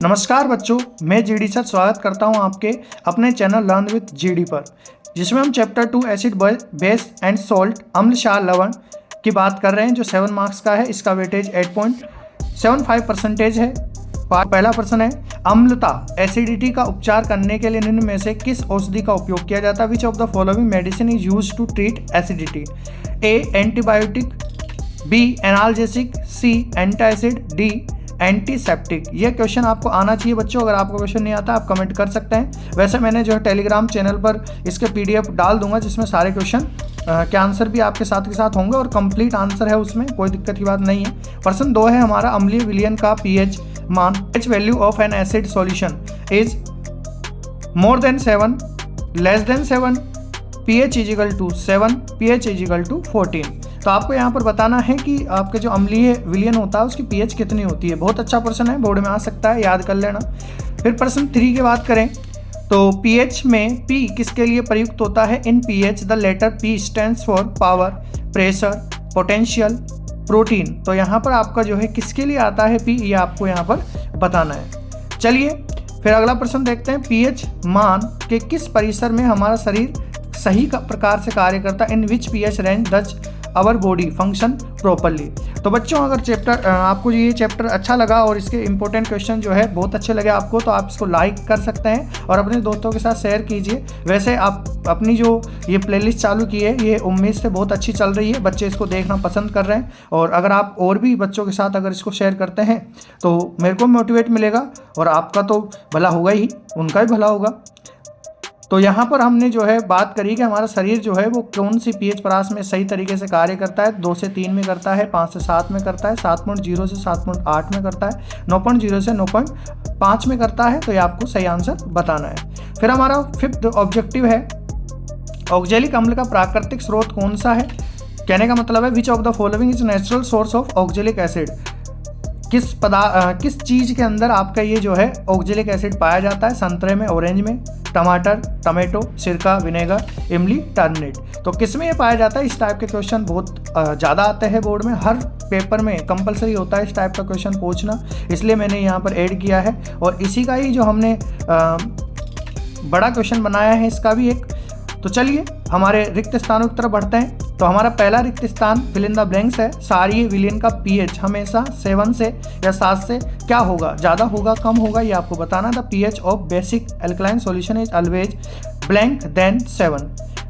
नमस्कार बच्चों, मैं जीडी सर स्वागत करता हूं आपके अपने चैनल लर्न विद जीडी पर, जिसमें हम chapter 2 acid base and salt अम्ल क्षार लवण की बात कर रहे हैं, जो 7 मार्क्स का है। इसका वेटेज 8.75% है। पहला प्रश्न है, अम्लता एसिडिटी का उपचार करने के लिए निम्न में से किस औषधि का उपयोग किया जाता है? Which of the following medicine is use to treat acidity? A antibiotic, B analgesic, C antacid, D antiseptic. ये क्वेश्चन आपको आना चाहिए बच्चों। अगर आपको क्वेश्चन नहीं आता आप कमेंट कर सकते हैं। वैसे मैंने जो है टेलीग्राम चैनल पर इसके पीडीएफ डाल दूंगा, जिसमें सारे क्वेश्चन के आंसर भी आपके साथ के साथ होंगे और कंप्लीट आंसर है, उसमें कोई दिक्कत की बात नहीं है। प्रश्न 2 है हमारा, अम्लीय विलयन का पीएच मान, pH value of an acid solution is more than 7, less than 7, pH is equal to 7, pH is equal to 14। तो आपको यहाँ पर बताना है कि आपके जो अम्लीय विलयन होता है उसकी pH कितनी होती है। बहुत अच्छा प्रश्न है, बोर्ड में आ सकता है, याद कर लेना। फिर प्रश्न 3 की बात करें तो pH में P किसके लिए प्रयुक्त होता है? In pH the letter P stands for power, pressure, potential, protein. तो यहाँ पर आपका जो है किसके लिए आता है P, ये आपको यहाँ पर बताना है। चलिए फिर अगला प्रश्न देखते हैं, pH मान के किस परिसर में हमारा शरीर सही प्रकार से कार्य करता है? In which pH range does our body function properly. तो बच्चों, अगर चैप्टर आपको ये चैप्टर अच्छा लगा और इसके इंपॉर्टेंट क्वेश्चन जो है बहुत अच्छे लगे आपको, तो आप इसको लाइक कर सकते हैं और अपने दोस्तों के साथ शेयर कीजिए। वैसे आप अपनी जो ये प्लेलिस्ट चालू की है, ये उम्मीद से बहुत अच्छी चल रही है, बच्चे इसको देखना पसंद कर रहे हैं। और अगर आप और भी बच्चों के साथ अगर इसको शेयर करते हैं तो मेरे को मोटिवेट मिलेगा और आपका तो भला होगा ही, उनका भी भला होगा। तो यहाँ पर हमने जो है बात करी कि हमारा शरीर जो है वो कौन सी pH परास में सही तरीके से कार्य करता है। 2 से 3 में करता है, 5 से 7 में करता है, 7.0 से 7.8 में करता है, 9.0 से 9.5 में करता है। तो ये आपको सही आंसर बताना है। फिर हमारा 5th ऑब्जेक्टिव है, ऑक्जेलिक अम्ल का प्राकृतिक स्रोत कौन सा है? कहने का मतलब है, which of the following is natural source of oxalic acid. किस चीज़ के अंदर आपका ये जो है ऑक्जेलिक एसिड पाया जाता है? संतरे में, ऑरेंज में, टमाटर, टमेटो, सिरका, विनेगर, इमली, टर्निट। तो किस में ये पाया जाता है? इस टाइप के क्वेश्चन बहुत ज़्यादा आते हैं बोर्ड में, हर पेपर में कंपलसरी होता है इस टाइप का क्वेश्चन पूछना, इसलिए मैंने यहाँ पर ऐड किया है। और इसी का ही जो हमने बड़ा क्वेश्चन बनाया है इसका भी एक। तो चलिए हमारे रिक्त स्थानों की तरफ बढ़ते हैं। तो हमारा पहला रिक्त स्थान फिल इन द ब्लैंक्स है। क्षारीय विलयन का pH हमेशा 7 से या 7 से क्या होगा? ज़्यादा होगा, कम होगा, ये आपको बताना। The pH of basic alkaline solution is always blank than 7।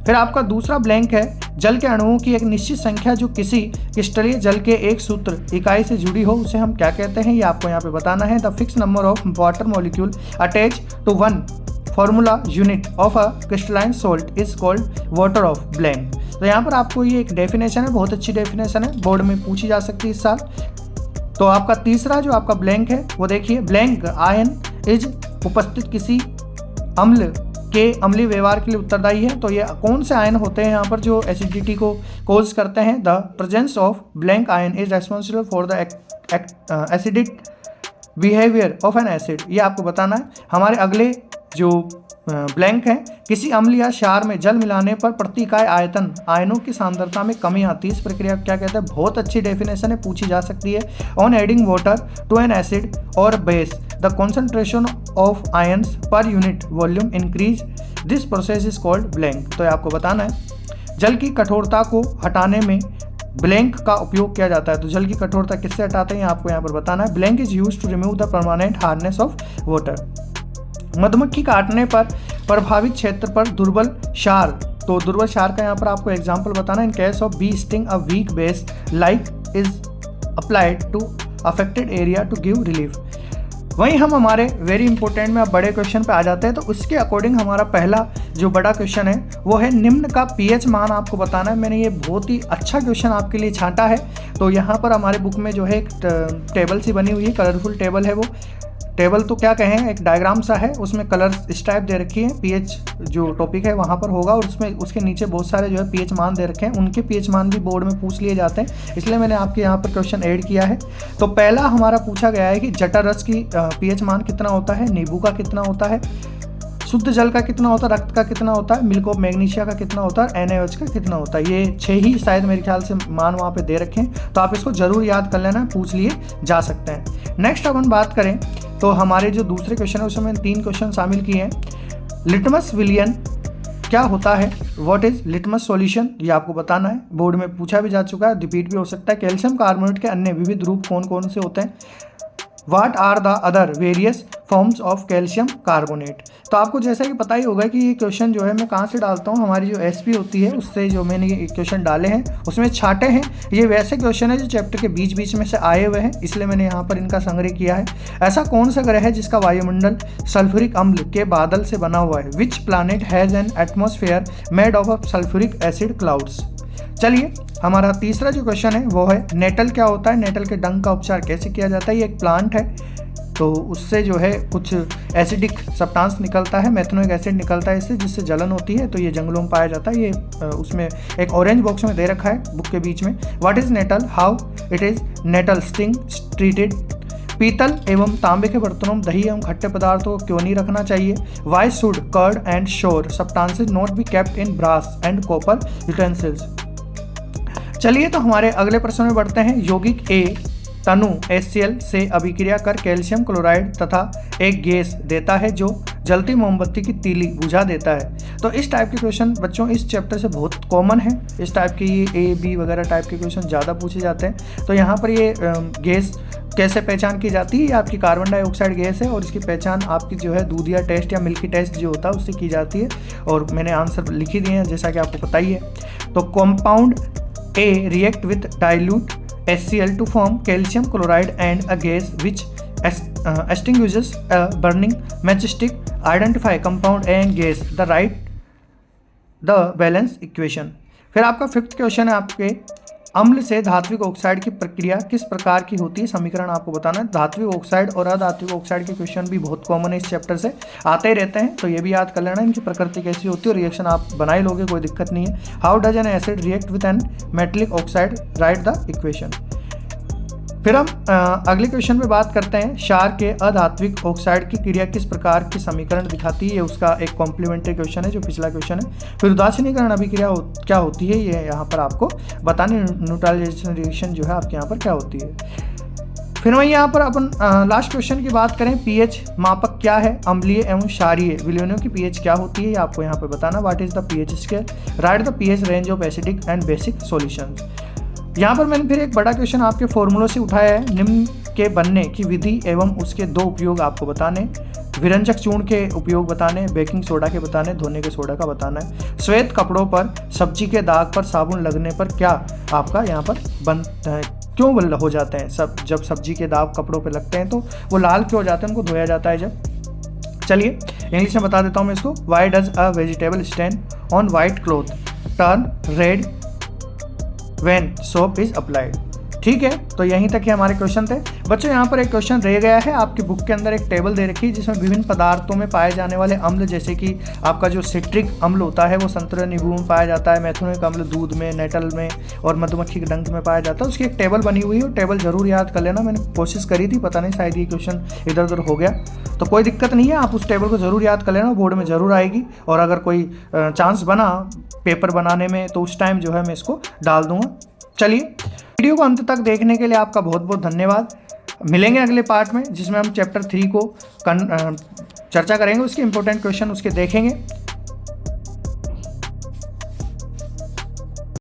फिर आपका दूसरा ब्लैंक है, जल के अणुओं की एक निश्चित संख्या जो किसी क्रिस्टलीय जल के एक सूत्र इकाई से जुड़ी हो, उसे हम क्या कहते हैं? ये आपको यहाँ पे बताना है। The fix number of water molecule attach to 1 formula unit of a crystalline salt is called water of blank. तो यहाँ पर आपको ये एक डेफिनेशन है, बहुत अच्छी डेफिनेशन है, बोर्ड में पूछी जा सकती है इस साल। तो आपका तीसरा जो आपका ब्लैंक है वो देखिए, ब्लैंक आयन इज उपस्थित किसी अम्ल के अम्लीय व्यवहार के लिए उत्तरदायी है। तो ये कौन से आयन होते हैं यहाँ पर जो एसिडिटी को कोज करते हैं? The presence of blank ion is responsible for the acidic behaviour of an acid. ये आपको बताना है। हमारे अगले जो ब्लैंक है, किसी अम्ल या क्षार में जल मिलाने पर प्रति इकाई आयतन आयनों की सांद्रता में कमी आती है। इस प्रक्रिया को क्या कहते हैं? बहुत अच्छी डेफिनेशन है, पूछी जा सकती है। On adding water to an acid और base the concentration of ions per unit volume increase, this process is called blank. तो आपको बताना है, जल की कठोरता को हटाने में ब्लैंक का उपयोग किया जाता है। तो जल की कठोरता किससे हटाते हैं आपको यहाँ पर बताना है। Blank is use to remove the permanent hardness of water. मधुमक्खी काटने पर प्रभावित क्षेत्र पर दुर्बल क्षार। तो दुर्बल क्षार का यहाँ पर आपको एग्जांपल बताना है। In case of bee sting a weak base like is applied to affected area to give relief. वहीं हम हमारे वेरी इंपॉर्टेंट में अब बड़े क्वेश्चन पे आ जाते हैं। तो उसके अकॉर्डिंग हमारा पहला जो बड़ा क्वेश्चन है वो है, निम्न का pH मान आपको बताना है। मैंने ये बहुत ही अच्छा क्वेश्चन आपके लिए छांटा है। तो यहाँ पर हमारे बुक में जो है एक टेबल सी बनी हुई है, कलरफुल टेबल है। वो टेबल तो क्या कहें, एक डायग्राम सा है, उसमें कलर इस टाइप दे रखी है। pH जो टॉपिक है वहाँ पर होगा और उसमें उसके नीचे बहुत सारे जो है pH मान दे रखे हैं। उनके pH मान भी बोर्ड में पूछ लिए जाते हैं, इसलिए मैंने आपके यहाँ पर क्वेश्चन ऐड किया है। तो पहला हमारा पूछा गया है कि जटर रस की pH मान कितना होता है, नींबू का कितना होता है, शुद्ध जल का कितना होता है, रक्त का कितना होता है, मिल्क ऑफ मैग्नीशिया का कितना होता है, NaOH का कितना होता है। ये 6 ही शायद मेरे ख्याल से मान वहाँ पे दे रखे हैं, तो आप इसको जरूर याद कर लेना, पूछ लिए जा सकते हैं। नेक्स्ट अपन बात करें तो हमारे जो दूसरे क्वेश्चन है उसमें मैंने 3 क्वेश्चन शामिल किए हैं। लिटमस विलियन क्या होता है, व्हाट इज लिटमस सॉल्यूशन, ये आपको बताना है, बोर्ड में पूछा भी जा चुका है, रिपीट भी हो सकता है। कैल्शियम कार्बोनेट के अन्य विविध रूप कौन कौन से होते हैं, what are the other various forms of calcium carbonate. तो आपको जैसा कि पता ही होगा कि ये क्वेश्चन जो है मैं कहाँ से डालता हूँ, हमारी जो एसपी होती है उससे जो मैंने ये क्वेश्चन डाले हैं उसमें छाटे हैं। ये वैसे क्वेश्चन है जो चैप्टर के बीच बीच में से आए हुए हैं, इसलिए मैंने यहाँ पर इनका संग्रह किया है। ऐसा कौन सा ग्रह है जिसका वायुमंडल सल्फ्यूरिक अम्ल के बादल से बना हुआ है, विच planet has an atmosphere made of sulphuric acid clouds. चलिए हमारा तीसरा जो क्वेश्चन है वो है नेटल क्या होता है, नेटल के डंक का उपचार कैसे किया जाता है। ये एक प्लांट है, तो उससे जो है कुछ एसिडिक सब्सटेंस निकलता है, मेथनोइक एसिड निकलता है इससे, जिससे जलन होती है, तो ये जंगलों में पाया जाता है। ये उसमें एक ऑरेंज बॉक्स में दे रखा है बुक के बीच में। What is nettle, how it is nettle sting treated. पीतल एवं तांबे के बर्तनों में दही एवं खट्टे पदार्थों को क्यों नहीं रखना चाहिए। Why should curd and sour substances not be kept in brass and copper utensils. चलिए तो हमारे अगले प्रश्न में बढ़ते हैं। यौगिक ए तनु HCl से अभिक्रिया कर कैल्शियम क्लोराइड तथा एक गैस देता है जो जलती मोमबत्ती की तीली बुझा देता है। तो इस टाइप के क्वेश्चन बच्चों इस चैप्टर से बहुत कॉमन है। इस टाइप के ये A B वगैरह टाइप के क्वेश्चन ज़्यादा पूछे जाते हैं। तो यहाँ पर ये गैस कैसे पहचान की जाती है, ये आपकी कार्बन डाइऑक्साइड गैस है और इसकी पहचान आपकी जो है दूधिया टेस्ट या मिल्की टेस्ट जो होता है उससे की जाती है, और मैंने आंसर लिख ही दिए हैं जैसा कि आपको पता ही है। तो compound A react with dilute HCl to form calcium chloride and a gas which extinguishes a burning matchstick. Identify compound A and gas. The balance equation. फिर आपका 5th क्वेश्चन है आपके अम्ल से धात्विक ऑक्साइड की प्रक्रिया किस प्रकार की होती है, समीकरण आपको बताना है। धात्विक ऑक्साइड और अधात्विक ऑक्साइड के क्वेश्चन भी बहुत कॉमन है, इस चैप्टर से आते ही रहते हैं, तो ये भी याद कर लेना इनकी प्रकृति कैसी होती है, और रिएक्शन आप बना ही लोगे, कोई दिक्कत नहीं है। How does an acid react with an metallic oxide, write the equation. फिर हम अगले क्वेश्चन पे बात करते हैं। क्षार के अधात्विक ऑक्साइड की क्रिया किस प्रकार की समीकरण दिखाती है, ये उसका एक कॉम्प्लीमेंट्री क्वेश्चन है जो पिछला क्वेश्चन है। फिर उदासीनीकरण अभिक्रिया क्या होती है, ये यहाँ पर आपको बताने। न्यूट्रलाइजेशन रिएक्शन जो है आपके यहाँ पर क्या होती है। फिर वहीं यहाँ पर अपन लास्ट क्वेश्चन की बात करें। पीएच मापक क्या है, अम्लीय एवं क्षारीय विलयनों की पीएच क्या होती है, ये आपको यहाँ पर बताना। What is the pH scale, right the pH range of acidic and basic solutions. यहाँ पर मैंने फिर एक बड़ा क्वेश्चन आपके फॉर्मूलों से उठाया है। निम्न के बनने की विधि एवं उसके 2 उपयोग आपको बताने। विरंजक चूर्ण के उपयोग बताने, बेकिंग सोडा के बताने, धोने के सोडा का बताना है। श्वेत कपड़ों पर सब्जी के दाग पर साबुन लगने पर क्या आपका यहाँ पर बनता है, क्यों हो जाते हैं जब सब्जी के दाग कपड़ों पर लगते हैं तो वो लाल क्यों हो जाते हैं, उनको धोया जाता है जब। चलिए इंग्लिश में बता देता हूँ मैं इसको। Why does a vegetable stain on white cloth turn red when soap is applied। ठीक है, तो यहीं तक ही हमारे क्वेश्चन थे बच्चों। यहाँ पर एक क्वेश्चन रह गया है, आपकी बुक के अंदर एक टेबल दे रखी है जिसमें विभिन्न पदार्थों में पाए जाने वाले अम्ल, जैसे कि आपका जो सिट्रिक अम्ल होता है वो संतरे नींबू में पाया जाता है, मेथनोइक अम्ल दूध में, नेटल में और मधुमक्खी के डंक में पाया जाता है। उसकी एक टेबल बनी हुई है, टेबल जरूर याद कर लेना। मैंने कोशिश करी थी, पता नहीं शायद ये क्वेश्चन इधर उधर हो गया, तो कोई दिक्कत नहीं है, आप उस टेबल को जरूर याद कर लेना, बोर्ड में जरूर आएगी। और अगर कोई चांस बना पेपर बनाने में तो उस टाइम जो है मैं इसको डाल दूंगा। चलिए वीडियो को अंत तक देखने के लिए आपका बहुत बहुत धन्यवाद। मिलेंगे अगले पार्ट में जिसमें हम चैप्टर 3 को चर्चा करेंगे, उसके इंपॉर्टेंट क्वेश्चन उसके देखेंगे।